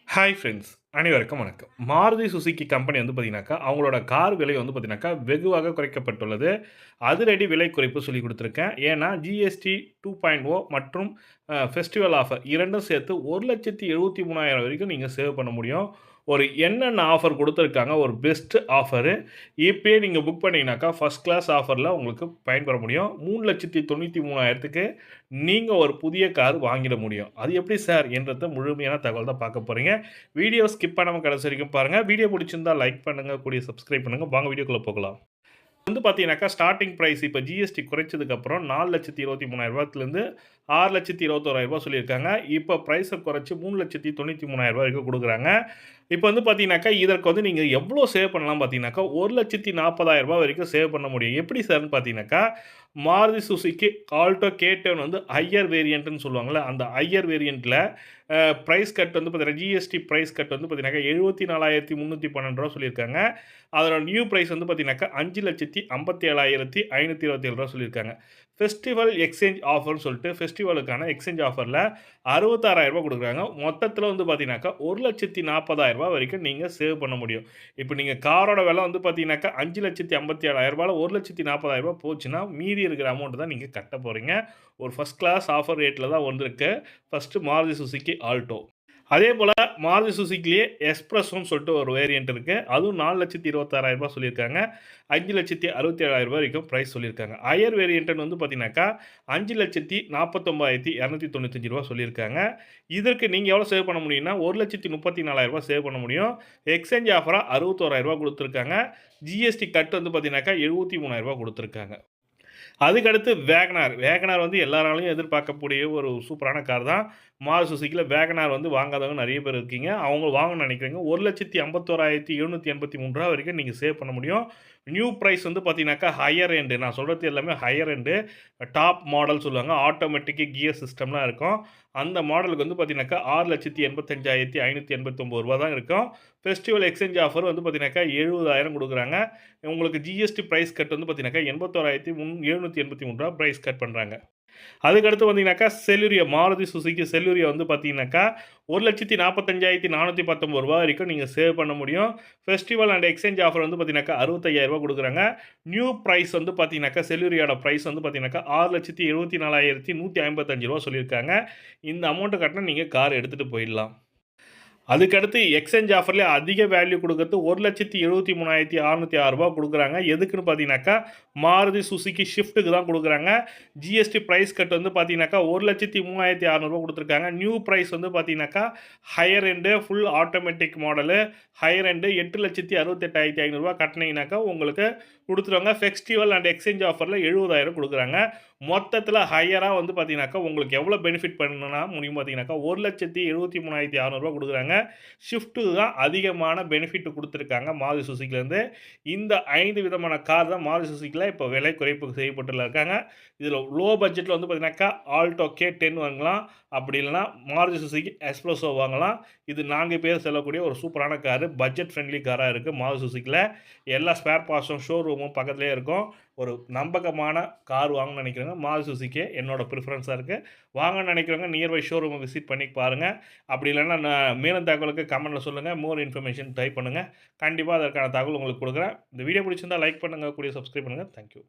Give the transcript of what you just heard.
Hi friends அனைவருக்கும் வணக்கம். Maruti Suzuki company வந்து பார்த்தீங்கன்னாக்கா, அவங்களோட கார் விலை வந்து பார்த்தீங்கன்னாக்கா, வெகுவாக குறைக்கப்பட்டுள்ளது. அதிரடி விலை குறைப்பு சொல்லிக் குடுத்துருக்கேன். ஏன்னா, ஜிஎஸ்டி 2.0 மற்றும் ஃபெஸ்டிவல் ஆஃபர் 2ம் சேர்த்து 1,73,000 வரைக்கும் நீங்க சேவ் பண்ண முடியும். ஒரு என்னென்ன ஆஃபர் குடுத்துருக்காங்க, ஒரு பெஸ்ட் ஆஃபரு. இப்பயே நீங்க புக் பண்ணீங்கன்னாக்கா, ஃபர்ஸ்ட் கிளாஸ் ஆஃபர்ல உங்களுக்கு பயன்பெற முடியும். 3,93,000க்கு நீங்க ஒரு புதிய கார் வாங்கிட முடியும். அது எப்படி சார் என்றத முழுமையான தகவல் தான் பார்க்க போறீங்க. வீடியோ ஸ்கிப் பண்ணாம கடைசி வரைக்கும் பாருங்க. வீடியோ பிடிச்சிருந்தா லைக் பண்ணுங்க, கூடயே சப்ஸ்கிரைப் பண்ணுங்க. வாங்க வீடியோக்குள்ள போகலாம். வந்து பார்த்தீங்கன்னாக்கா, ஸ்டார்ட்டிங் பிரைஸ் இப்ப ஜிஎஸ்டி குறைச்சதுக்கப்புறம் ரூ. 4,23,000லேருந்து ரூ. 6,21,000 சொல்லியிருக்காங்க. இப்ப பிரைஸ குறைச்சு ரூ. 3,93,000 வரைக்கும் குடுக்குறாங்க. இப்ப வந்து பார்த்தீங்கன்னாக்கா, இதற்கு வந்து நீங்க எவ்வளோ சேவ் பண்ணலாம் பார்த்தீங்கன்னாக்கா, ரூ. 1,40,000 வரைக்கும் சேவ் பண்ண முடியும். எப்படி சார்ன்னு பார்த்தீங்கன்னாக்கா, மாருதி சுசுகி ஆல்டோ K10 வந்து ஹையர் வேரியன்ட்ன்னு சொல்லுவாங்கல்ல, அந்த ஹையர் வேரியன்ட்ல பிரைஸ் கட் வந்து பார்த்தீங்கன்னா, ஜிஎஸ்டி பிரைஸ் கட் வந்து பார்த்தீங்கன்னாக்கா, ரூ. 74,312 சொல்லியிருக்காங்க. அதோட நியூ பிரைஸ் வந்து பார்த்தீங்கன்னாக்கா, 5,57,527 சொல்லியிருக்காங்க. ஃபெஸ்டிவல் எக்ஸ்சேஞ்ச் ஆஃபர்ன்னு சொல்லிட்டு ஃபெஸ்டிவலுக்கான எக்ஸ்சேஞ்ச் ஆஃபர்ல ரூ. 66,000 குடுக்குறாங்க. மொத்தத்தில வந்து பார்த்தீங்கன்னாக்கா, ரூ. 1,40,000 வரைக்கும் நீங்க சேவ் பண்ண முடியும். இப்ப நீங்க காரோட விலை வந்து பார்த்தீங்கன்னாக்கா, ரூ. 5,57,000 ரூ. 1,40,000 போச்சுன்னா, மீதி இருக்கிற அமௌண்ட் தான் நீங்க கட்ட போறீங்க. ஒரு ஃபர்ஸ்ட் கிளாஸ் ஆஃபர் ரேட்ல தான் வந்திருக்கு. First Maruti Suzuki Alto. அதேபோல மாருதி சுசுகிலயே எஸ்பிரஸோன்னு சொல்லிட்டு ஒரு வேரியன்ட் இருக்கு. அதுவும் ரூ. 4,26,000 சொல்லியிருக்காங்க. ரூ. 5,67,000 வரைக்கும் பிரைஸ் சொல்லியிருக்காங்க. ஹையர் வேரியன்ட்ன்னு வந்து பார்த்தீங்கன்னாக்கா, ரூ. 5,49,295 சொல்லியிருக்காங்க. இதற்கு நீங்க எவ்வளோ சேவ் பண்ண முடியும்னா, ரூ. 1,34,000 சேவ் பண்ண முடியும். எக்ஸ்சேஞ்ச் ஆஃபரா ரூ. 61,000 குடுத்துருக்காங்க. ஜிஎஸ்டி கட் வந்து பார்த்தீங்கன்னாக்கா, ரூ. 73,000 குடுத்துருக்காங்க. அதுக்கடுத்து வேகனார். வேகனார் வந்து எல்லாராலயும் எதிர்பார்க்கக்கூடிய ஒரு சூப்பரான கார் தான். மாருதி சுசுகில வேகனார் வந்து வாங்காதவங்க நெறைய பேர் இருக்கீங்க. அவங்க வாங்கணும்னு நெனைக்கிறீங்க. ரூ. 1,51,783 வரைக்கும் நீங்க சேவ் பண்ண முடியும். நியூ பிரைஸ் வந்து பார்த்தீங்கன்னாக்கா, ஹையர் எண்ட் நான் சொல்றது எல்லாமே ஹையர் எண்ட் டாப் மாடல் சொல்லுவாங்க. ஆட்டோமேட்டிக் கியர் சிஸ்டம்லாம் இருக்கும். அந்த மாடலுக்கு வந்து பார்த்தீங்கன்னாக்கா, ரூ. 6,85,589 தான் இருக்கும். ஃபெஸ்டிவல் எக்ஸ்சேஞ்ச் ஆஃபர் வந்து பார்த்தீங்கன்னாக்கா, 70,000 குடுக்குறாங்க. உங்களுக்கு ஜிஎஸ்டி பிரைஸ் கட் வந்து பார்த்தீங்கன்னாக்கா, ரூ. 81,783 பிரைஸ் கட் பண்றாங்க. அதுக்கடுத்து வந்தீங்கன்னாக்கா, செலுரியோ மாருதி சுசுகி செலுரியோ வந்து பார்த்தீங்கன்னாக்கா, ரூ. 1,45,419 வரைக்கும் நீங்க சேவ் பண்ண முடியும். ஃபெஸ்டிவல் அண்ட் எக்ஸ்சேஞ்ச் ஆஃபர் வந்து பார்த்தீங்கன்னாக்கா, ரூ. 65,000 குடுக்குறாங்க. நியூ பிரைஸ் வந்து பார்த்தீங்கன்னாக்கா, செலுரியோட பிரைஸ் வந்து பார்த்தீங்கன்னாக்கா, ரூ. 6,74,155 சொல்லியிருக்காங்க. இந்த அமௌண்ட் கட்டினா நீங்க கார் எடுத்துட்டு போயிடலாம். அதுக்கடுத்து எக்ஸ்சேஞ்ச் ஆஃபர்லேயே அதிக வேல்யூ குடுக்கறது ரூ. 1,73,606 குடுக்குறாங்க. எதுக்குன்னு பார்த்தீங்கன்னாக்கா, மாருதி சுசுகி ஷிஃப்ட்டுக்கு தான் குடுக்குறாங்க. ஜிஎஸ்டி பிரைஸ் கட் வந்து பார்த்தீங்கன்னாக்கா, ரூ. 1,03,600 குடுத்துருக்காங்க. நியூ பிரைஸ் வந்து பார்த்தீங்கன்னாக்கா, higher end full automatic model higher end ரூ. 8,68,500 கட்டுனீங்கன்னாக்கா, உங்களுக்கு குடுத்துருவாங்க. ஃபெஸ்டிவல் அண்ட் எக்ஸ்சேஞ்ச் ஆஃபர்ல 70,000 குடுக்குறாங்க. மொத்தத்தில ஹையரா வந்து பார்த்தீங்கன்னாக்கா, உங்களுக்கு எவ்வளோ பெனிஃபிட் பண்ண முடியும் பார்த்தீங்கன்னாக்கா, ரூ. 1,73,600 குடுக்குறாங்க. ஷிஃப்ட்டுக்கு தான் அதிகமான பெனிஃபிட் குடுத்துருக்காங்க மாருதி சுசுகிலேருந்து. இந்த 5 விதமான கார் தான் மாருதி சுசுகில இப்போ விலை குறைப்பு செய்யப்பட்டுள்ள இருக்காங்க. இதில லோ பட்ஜெட்ல வந்து பார்த்தீங்கன்னாக்கா, ஆல்டோ K10 வாங்கலாம். அப்படி இல்லன்னா மாருதி சுசுகி எஸ்பிரஸோ வாங்கலாம். இது 4 பேர் செல்லக்கூடிய ஒரு சூப்பரான காரு. பட்ஜெட் ஃப்ரெண்ட்லி காரா இருக்கு மாருதி சுசுகில. எல்லா ஸ்பேர் பார்ட்ஸும் ஷோரூமும் பக்கத்திலேயே இருக்கும். ஒரு நம்பகமான கார் வாங்கணும்னு நினைக்கிறவங்க மாருதி சுசுகி என்னோட ப்ரிஃபரன்ஸா இருக்கு. வாங்கணும்னு நினைக்கிறவங்க நியர்பை ஷோரூமை விசிட் பண்ணி பாருங்க. அப்படி இல்லன்னா மேலும் தகவலுக்கு கமெண்ட்ல சொல்லுங்க. மோர் இன்ஃபர்மேஷன் டைப் பண்ணுங்க. கண்டிப்பா அதற்கான தகவல் உங்களுக்கு குடுக்குறேன். இந்த வீடியோ பிடிச்சிருந்தா லைக் பண்ணுங்க. கூடயே சப்ஸ்கிரைப் பண்ணுங்க. Thank you.